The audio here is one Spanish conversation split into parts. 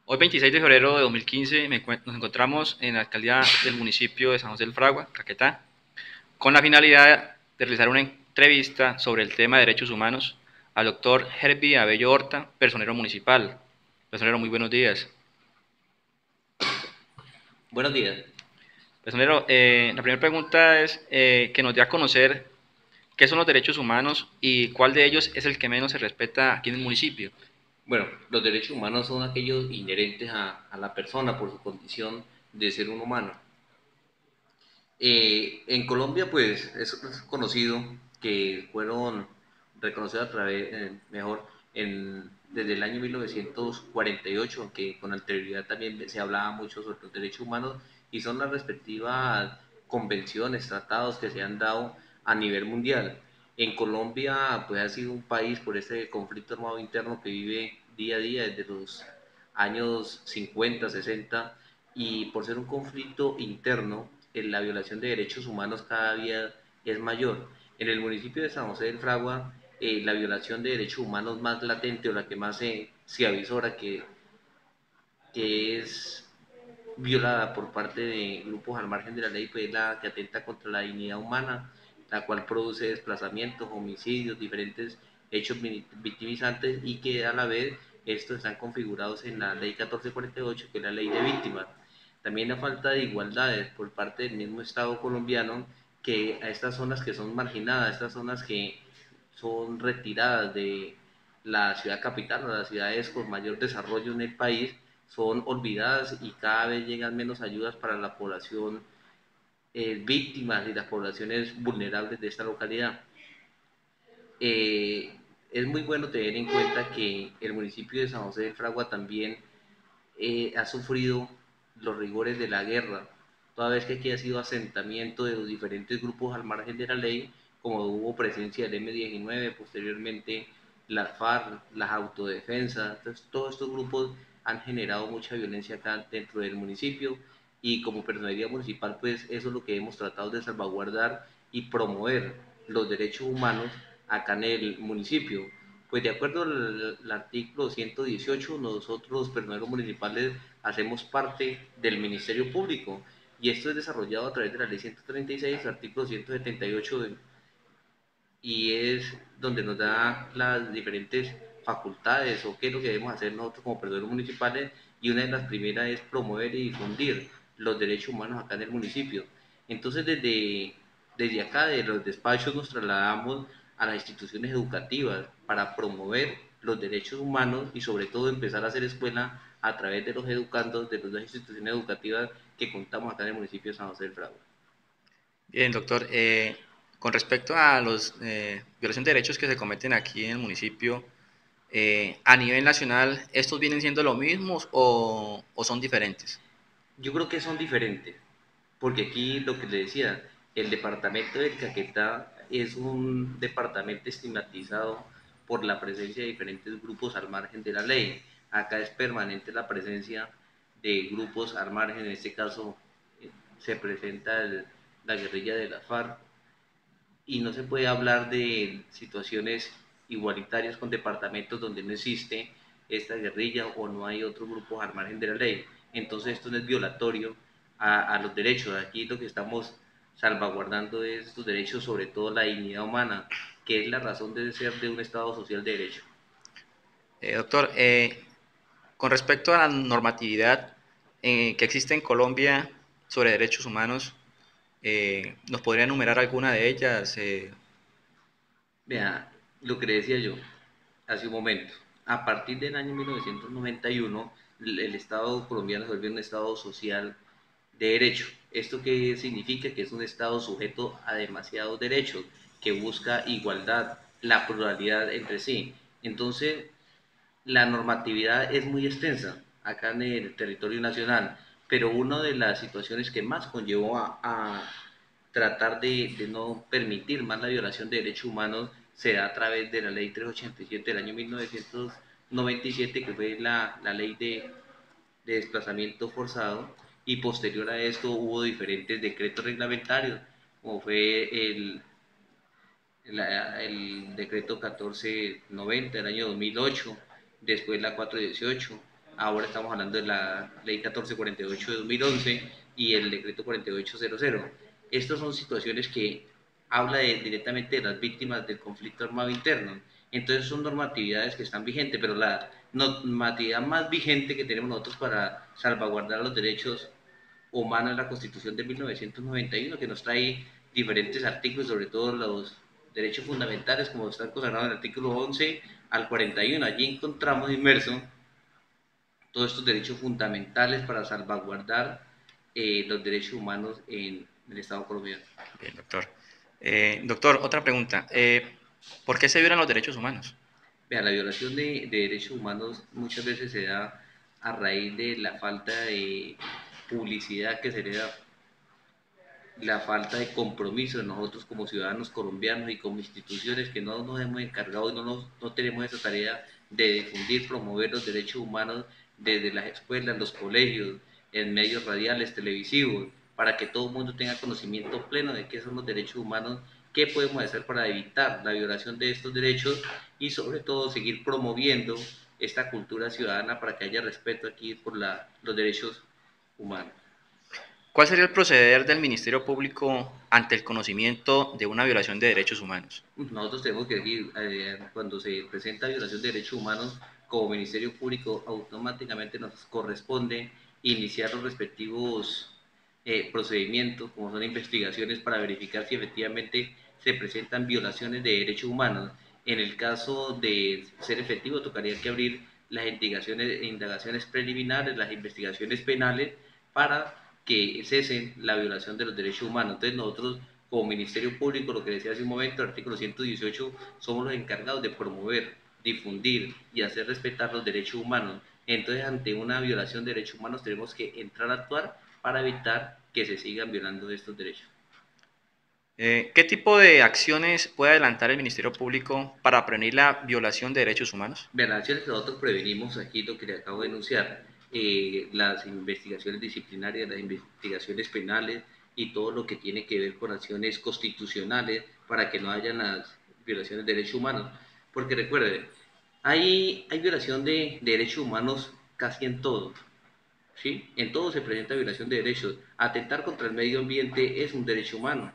Hoy 26 de febrero de 2015 nos encontramos en la alcaldía del municipio de San José del Fragua, Caquetá, con la finalidad de realizar una entrevista sobre el tema de derechos humanos al doctor Herbie Abello Horta, personero municipal. Personero, muy buenos días. Buenos días. Personero, la primera pregunta es que nos dé a conocer qué son los derechos humanos y cuál de ellos es el que menos se respeta aquí en el municipio. Bueno, los derechos humanos son aquellos inherentes a la persona por su condición de ser un humano. En Colombia, pues, es conocido que fueron reconocidos a través, mejor, desde el año 1948, aunque con anterioridad también se hablaba mucho sobre los derechos humanos, y son las respectivas convenciones, tratados que se han dado a nivel mundial. En Colombia, pues, ha sido un país por ese conflicto armado interno que vive día a día desde los años 50, 60, y por ser un conflicto interno, la violación de derechos humanos cada día es mayor. En el municipio de San José del Fragua, la violación de derechos humanos más latente o la que más se avisora que es violada por parte de grupos al margen de la ley, pues es la que atenta contra la dignidad humana, la cual produce desplazamientos, homicidios, diferentes hechos victimizantes y que a la vez estos están configurados en la ley 1448, que es la ley de víctimas. También la falta de igualdades por parte del mismo Estado colombiano, que a estas zonas que son marginadas, estas zonas que son retiradas de la ciudad capital o las ciudades con mayor desarrollo en el país, son olvidadas y cada vez llegan menos ayudas para la población víctimas y las poblaciones vulnerables de esta localidad. Eh, es muy bueno tener en cuenta que el municipio de San José de Fragua también ha sufrido los rigores de la guerra, toda vez que aquí ha sido asentamiento de los diferentes grupos al margen de la ley, como hubo presencia del M-19, posteriormente las FARC, las autodefensas, entonces todos estos grupos han generado mucha violencia acá dentro del municipio y como personería municipal pues eso es lo que hemos tratado de salvaguardar y promover los derechos humanos acá en el municipio. Pues de acuerdo al artículo 118, nosotros los personeros municipales hacemos parte del Ministerio Público y esto es desarrollado a través de la ley 136, artículo 178, y es donde nos da las diferentes facultades o qué es lo que debemos hacer nosotros como personeros municipales, y una de las primeras es promover y difundir los derechos humanos acá en el municipio. Entonces desde acá, de los despachos, nos trasladamos a las instituciones educativas para promover los derechos humanos y sobre todo empezar a hacer escuela a través de los educandos de las dos instituciones educativas que contamos acá en el municipio de San José del Fragua. Bien, doctor, con respecto a los violación de derechos que se cometen aquí en el municipio, a nivel nacional, ¿estos vienen siendo lo mismos o son diferentes? Yo creo que son diferentes, porque aquí lo que le decía, el departamento del Caquetá es un departamento estigmatizado por la presencia de diferentes grupos al margen de la ley. Acá es permanente la presencia de grupos al margen, en este caso se presenta la guerrilla de la FARC, y no se puede hablar de situaciones igualitarias con departamentos donde no existe esta guerrilla o no hay otros grupos al margen de la ley. Entonces esto no es violatorio a los derechos. Aquí lo que estamos salvaguardando es estos derechos, sobre todo la dignidad humana, que es la razón de ser de un Estado social de derecho. Doctor, con respecto a la normatividad que existe en Colombia sobre derechos humanos, ¿nos podría enumerar alguna de ellas? Vea, lo que le decía yo hace un momento, a partir del año 1991, el Estado colombiano se volvió un Estado social de derecho. ¿Esto qué significa? Que es un Estado sujeto a demasiados derechos, que busca igualdad, la pluralidad entre sí. Entonces, la normatividad es muy extensa acá en el territorio nacional, pero una de las situaciones que más conllevó a tratar de no permitir más la violación de derechos humanos se da a través de la ley 387 del año 1997, que fue la ley de desplazamiento forzado, y posterior a esto hubo diferentes decretos reglamentarios, como fue el decreto 1490 del año 2008, después la 418, ahora estamos hablando de la Ley 1448 de 2011 y el Decreto 4800. Estas son situaciones que habla directamente de las víctimas del conflicto armado interno. Entonces son normatividades que están vigentes, pero la normatividad más vigente que tenemos nosotros para salvaguardar los derechos humanos es la Constitución de 1991, que nos trae diferentes artículos, sobre todo los derechos fundamentales, como están consagrados en el artículo 11 al 41. Allí encontramos inmerso todos estos derechos fundamentales para salvaguardar los derechos humanos en el Estado colombiano. Bien, doctor. Doctor, otra pregunta. ¿Por qué se violan los derechos humanos? Vea, la violación de derechos humanos muchas veces se da a raíz de la falta de publicidad que se le da, la falta de compromiso de nosotros como ciudadanos colombianos y como instituciones que no nos hemos encargado y no tenemos esa tarea de difundir, promover los derechos humanos desde las escuelas, los colegios, en medios radiales, televisivos, para que todo el mundo tenga conocimiento pleno de qué son los derechos humanos, qué podemos hacer para evitar la violación de estos derechos y sobre todo seguir promoviendo esta cultura ciudadana para que haya respeto aquí por los derechos humanos. ¿Cuál sería el proceder del Ministerio Público ante el conocimiento de una violación de derechos humanos? Nosotros tenemos que decir, cuando se presenta violación de derechos humanos, como Ministerio Público, automáticamente nos corresponde iniciar los respectivos procedimientos, como son investigaciones, para verificar si efectivamente se presentan violaciones de derechos humanos. En el caso de ser efectivo, tocaría que abrir las indagaciones preliminares, las investigaciones penales, para que cesen la violación de los derechos humanos. Entonces nosotros como Ministerio Público, lo que decía hace un momento, el artículo 118, somos los encargados de promover, difundir y hacer respetar los derechos humanos. Entonces, ante una violación de derechos humanos, tenemos que entrar a actuar para evitar que se sigan violando estos derechos. ¿Qué tipo de acciones puede adelantar el Ministerio Público para prevenir la violación de derechos humanos? Vean, las acciones que nosotros prevenimos aquí, lo que le acabo de denunciar, las investigaciones disciplinarias, las investigaciones penales y todo lo que tiene que ver con acciones constitucionales para que no haya las violaciones de derechos humanos. Porque recuerden, hay violación de derechos humanos casi en todo, ¿sí? En todo se presenta violación de derechos. Atentar contra el medio ambiente es un derecho humano.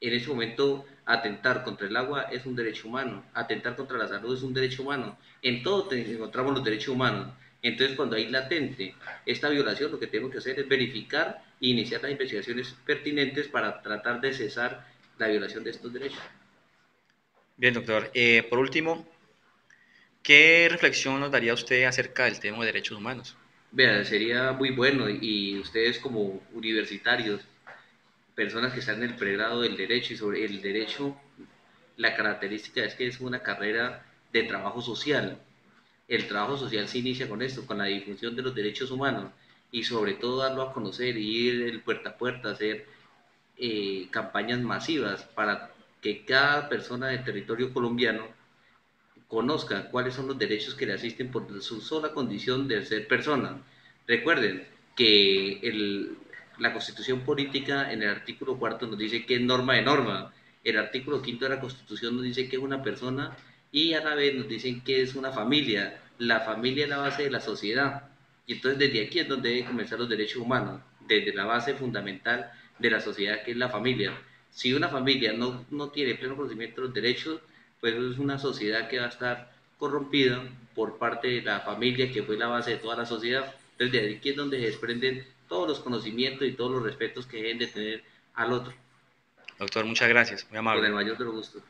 En ese momento, atentar contra el agua es un derecho humano, atentar contra la salud es un derecho humano. En todo encontramos los derechos humanos. Entonces, cuando hay latente esta violación, lo que tenemos que hacer es verificar e iniciar las investigaciones pertinentes para tratar de cesar la violación de estos derechos. Bien, doctor. Por último, ¿qué reflexión nos daría usted acerca del tema de derechos humanos? Vea, sería muy bueno y ustedes como universitarios, personas que están en el pregrado del derecho y sobre el derecho, la característica es que es una carrera de trabajo social. El trabajo social se inicia con esto, con la difusión de los derechos humanos y sobre todo darlo a conocer y ir el puerta a puerta, hacer campañas masivas para que cada persona del territorio colombiano conozca cuáles son los derechos que le asisten por su sola condición de ser persona. Recuerden que la Constitución Política en el artículo 4 nos dice que es norma de norma, el artículo 5 de la Constitución nos dice que es una persona y a la vez nos dicen que es una familia. La familia es la base de la sociedad y entonces desde aquí es donde deben comenzar los derechos humanos, desde la base fundamental de la sociedad que es la familia. Si una familia no tiene pleno conocimiento de los derechos, pues es una sociedad que va a estar corrompida por parte de la familia que fue la base de toda la sociedad. Entonces de aquí es donde se desprenden todos los conocimientos y todos los respetos que deben de tener al otro. Doctor, muchas gracias. Muy Con amable. el mayor de los gustos.